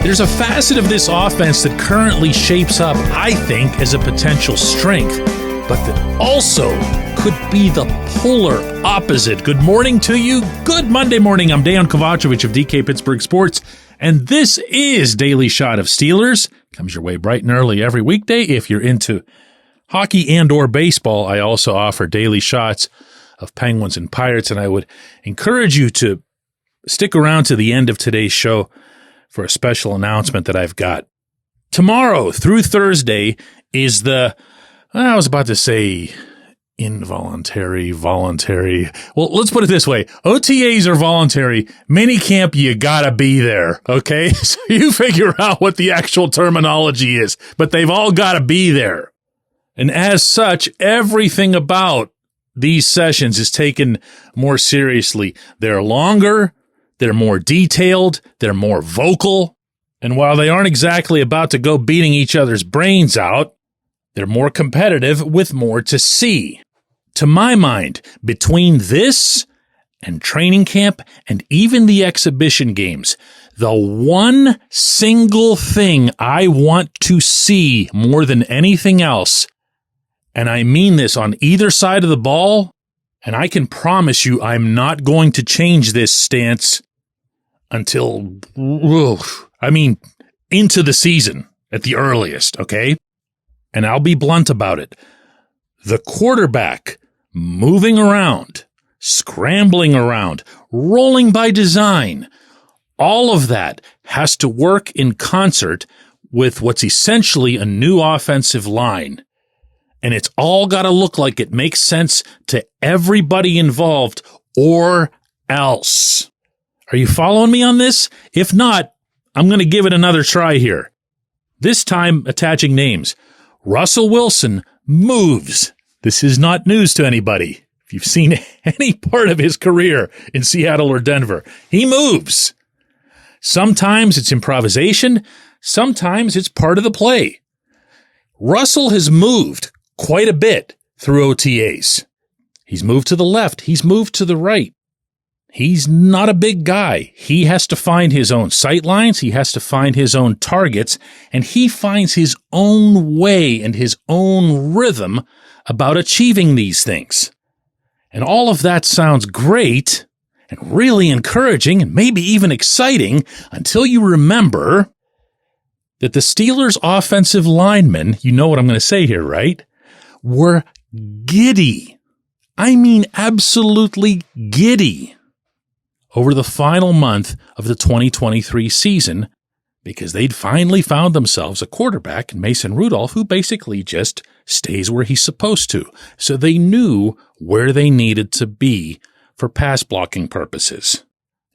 There's a facet of this offense that currently shapes up, I think, as a potential strength, but that also could be the polar opposite. Good morning to you. Good Monday morning. I'm Dejan Kovacevic of DK Pittsburgh Sports, and this is Daily Shot of Steelers. Comes your way bright and early every weekday. If you're into hockey and or baseball, I also offer daily shots of Penguins and Pirates, and I would encourage you to stick around to the end of today's show for a special announcement that I've got. Tomorrow through Thursday is I was about to say involuntary, voluntary. Well, let's put it this way. OTAs are voluntary. Minicamp, you gotta be there, okay? So you figure out what the actual terminology is, but they've all gotta be there. And as such, everything about these sessions is taken more seriously. They're longer, they're more detailed, they're more vocal, and while they aren't exactly about to go beating each other's brains out, they're more competitive with more to see. To my mind, between this and training camp and even the exhibition games, the one single thing I want to see more than anything else, and I mean this on either side of the ball, and I can promise you I'm not going to change this stance until, into the season at the earliest, okay? And I'll be blunt about it. The quarterback moving around, scrambling around, rolling by design, all of that has to work in concert with what's essentially a new offensive line. And it's all got to look like it makes sense to everybody involved, or else. Are you following me on this? If not, I'm going to give it another try here. This time, attaching names. Russell Wilson moves. This is not news to anybody. If you've seen any part of his career in Seattle or Denver, he moves. Sometimes it's improvisation. Sometimes it's part of the play. Russell has moved quite a bit through OTAs. He's moved to the left. He's moved to the right. He's not a big guy. He has to find his own sight lines. He has to find his own targets, and he finds his own way and his own rhythm about achieving these things. And all of that sounds great and really encouraging and maybe even exciting until you remember that the Steelers' offensive linemen, you know what I'm going to say here, right, were giddy. I mean, absolutely giddy over the final month of the 2023 season because they'd finally found themselves a quarterback in Mason Rudolph who basically just stays where he's supposed to. So they knew where they needed to be for pass blocking purposes.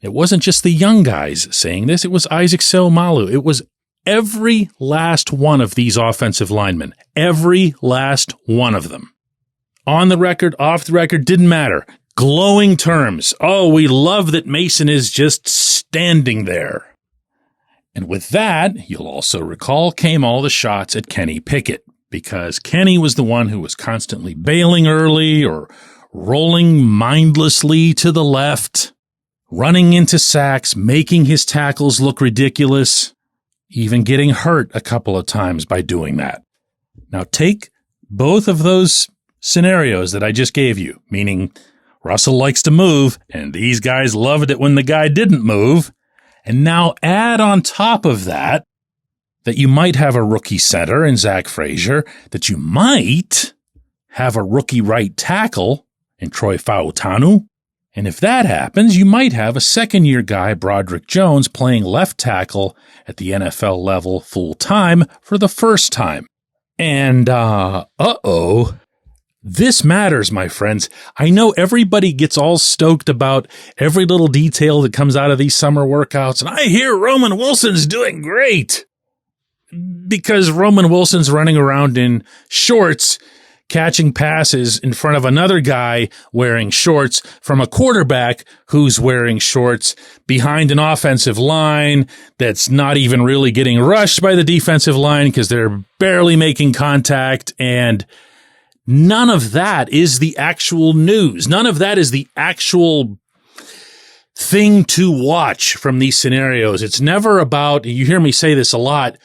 It wasn't just the young guys saying this. It was Isaac Seumalo. It was every last one of these offensive linemen. Every last one of them. On the record, off the record, didn't matter. Glowing terms. Oh, we love that Mason is just standing there. And with that, you'll also recall, came all the shots at Kenny Pickett, because Kenny was the one who was constantly bailing early or rolling mindlessly to the left, running into sacks, making his tackles look ridiculous, even getting hurt a couple of times by doing that. Now take both of those scenarios that I just gave you, meaning Russell likes to move, and these guys loved it when the guy didn't move. And now add on top of that you might have a rookie center in Zach Frazier, that you might have a rookie right tackle in Troy Fautanu. And if that happens, you might have a second-year guy, Broderick Jones, playing left tackle at the NFL level full-time for the first time. And, this matters, my friends. I know everybody gets all stoked about every little detail that comes out of these summer workouts, and I hear Roman Wilson's doing great because Roman Wilson's running around in shorts, catching passes in front of another guy wearing shorts from a quarterback who's wearing shorts behind an offensive line that's not even really getting rushed by the defensive line because they're barely making contact, and none of that is the actual news. None of that is the actual thing to watch from these scenarios. It's never about, you hear me say this a lot,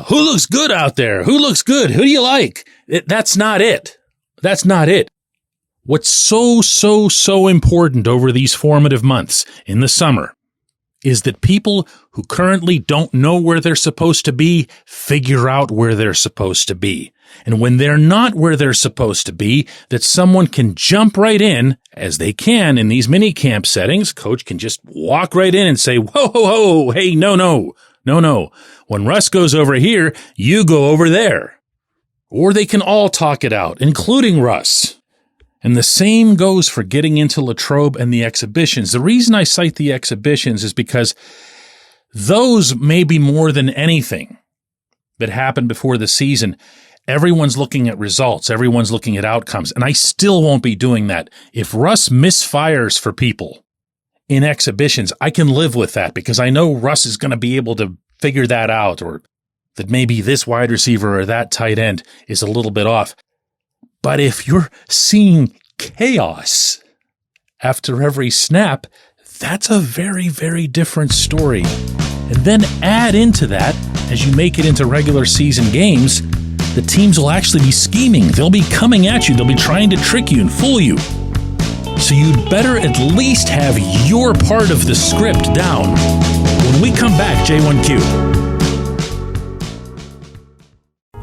who looks good out there? Who looks good? Who do you like? That's not it. That's not it. What's so important over these formative months in the summer is that people who currently don't know where they're supposed to be figure out where they're supposed to be. And when they're not where they're supposed to be, that someone can jump right in, as they can in these mini camp settings. Coach can just walk right in and say, whoa, hey, no. When Russ goes over here, you go over there. Or they can all talk it out, including Russ. And the same goes for getting into Latrobe and the exhibitions. The reason I cite the exhibitions is because those may be more than anything that happened before the season. Everyone's looking at results. Everyone's looking at outcomes. And I still won't be doing that. If Russ misfires for people in exhibitions, I can live with that because I know Russ is going to be able to figure that out, or that maybe this wide receiver or that tight end is a little bit off. But if you're seeing chaos after every snap, that's a very, very different story. And then add into that, as you make it into regular season games, the teams will actually be scheming. They'll be coming at you. They'll be trying to trick you and fool you. So you'd better at least have your part of the script down. When we come back, J1Q.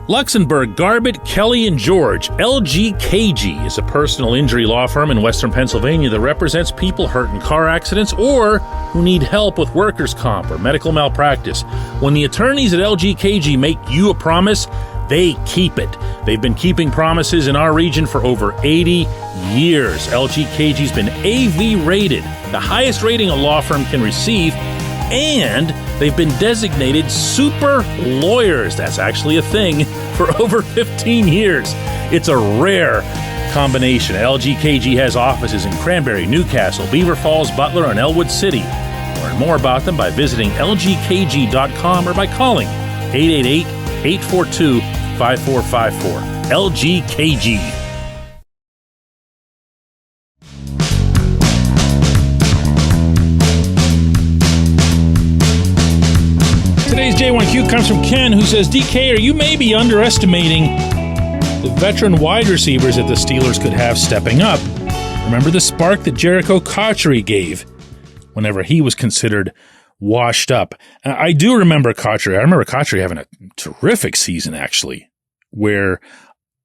Luxembourg, Garbett, Kelly, and George. LGKG is a personal injury law firm in Western Pennsylvania that represents people hurt in car accidents or who need help with workers' comp or medical malpractice. When the attorneys at LGKG make you a promise, they keep it. They've been keeping promises in our region for over 80 years. LGKG's been AV rated, the highest rating a law firm can receive, and they've been designated super lawyers. That's actually a thing for over 15 years. It's a rare combination. LGKG has offices in Cranberry, Newcastle, Beaver Falls, Butler, and Elwood City. Learn more about them by visiting lgkg.com or by calling 888-842-5454. LGKG. Today's J1Q comes from Ken, who says, DK, are you maybe underestimating the veteran wide receivers that the Steelers could have stepping up? Remember the spark that Jericho Cotchery gave whenever he was considered washed up. I do remember Cotchery. I remember Cotchery having a terrific season, actually, where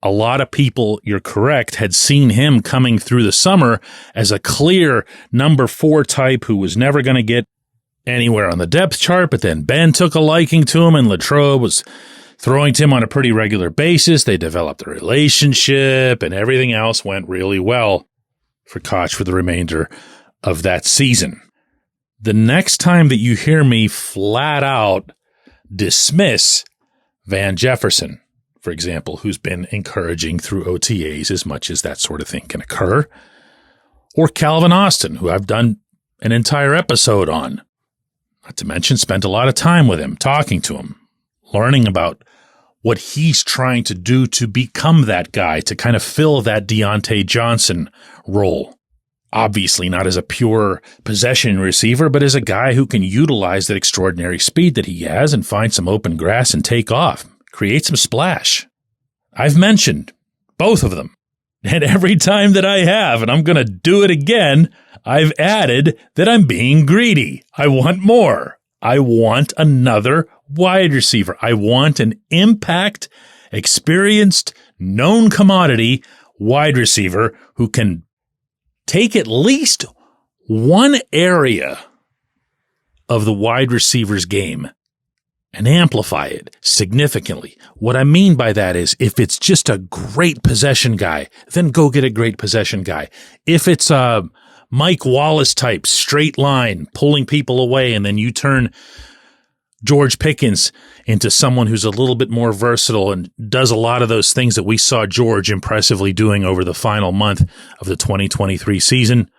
a lot of people, you're correct, had seen him coming through the summer as a clear number 4 type who was never going to get anywhere on the depth chart, but then Ben took a liking to him and Latrobe was throwing to him on a pretty regular basis. They developed a relationship and everything else went really well for Koch for the remainder of that season. The next time that you hear me flat out dismiss Van Jefferson, for example, who's been encouraging through OTAs as much as that sort of thing can occur, or Calvin Austin, who I've done an entire episode on, not to mention spent a lot of time with him, talking to him, learning about what he's trying to do to become that guy, to kind of fill that Deontay Johnson role. Obviously not as a pure possession receiver, but as a guy who can utilize that extraordinary speed that he has and find some open grass and take off, create some splash. I've mentioned both of them. And every time that I have, and I'm going to do it again, I've added that I'm being greedy. I want more. I want another wide receiver. I want an impact, experienced, known commodity wide receiver who can take at least one area of the wide receiver's game and amplify it significantly. What I mean by that is if it's just a great possession guy, then go get a great possession guy. If it's a Mike Wallace type, straight line, pulling people away, and then you turn George Pickens into someone who's a little bit more versatile and does a lot of those things that we saw George impressively doing over the final month of the 2023 season,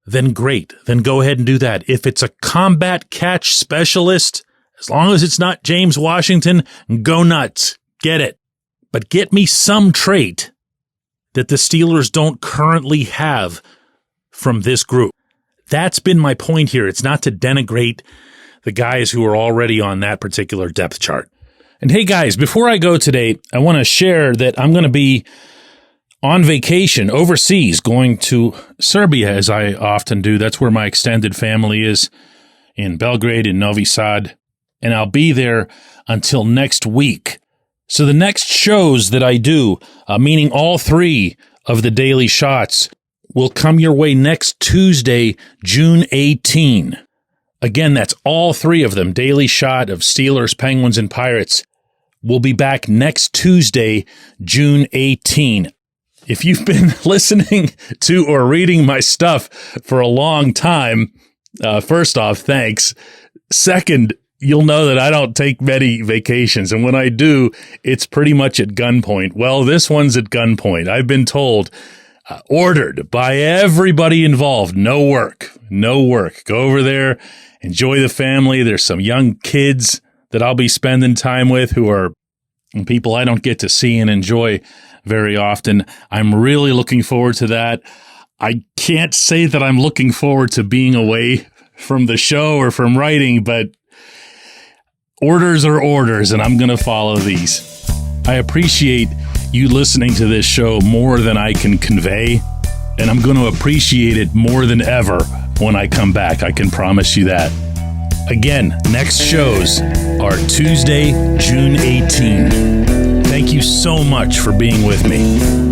then great. Then go ahead and do that. If it's a combat catch specialist, as long as it's not James Washington, go nuts. Get it. But get me some trait that the Steelers don't currently have from this group. That's been my point here. It's not to denigrate the guys who are already on that particular depth chart. And hey guys, before I go today, I want to share that I'm going to be on vacation overseas, going to Serbia, as I often do. That's where my extended family is, in Belgrade and Novi Sad. And I'll be there until next week. So the next shows that I do, meaning all 3 of the daily shots, will come your way next Tuesday, June 18. Again, that's all 3 of them. Daily shot of Steelers, Penguins, and Pirates will be back next Tuesday, June 18. If you've been listening to or reading my stuff for a long time, first off, thanks. Second, you'll know that I don't take many vacations. And when I do, it's pretty much at gunpoint. Well, this one's at gunpoint. I've been told, ordered by everybody involved, no work. Go over there, enjoy the family. There's some young kids that I'll be spending time with who are people I don't get to see and enjoy very often. I'm really looking forward to that. I can't say that I'm looking forward to being away from the show or from writing, but orders are orders, and I'm going to follow these. I appreciate you listening to this show more than I can convey, and I'm going to appreciate it more than ever when I come back. I can promise you that. Again, next shows are Tuesday, June 18. Thank you so much for being with me.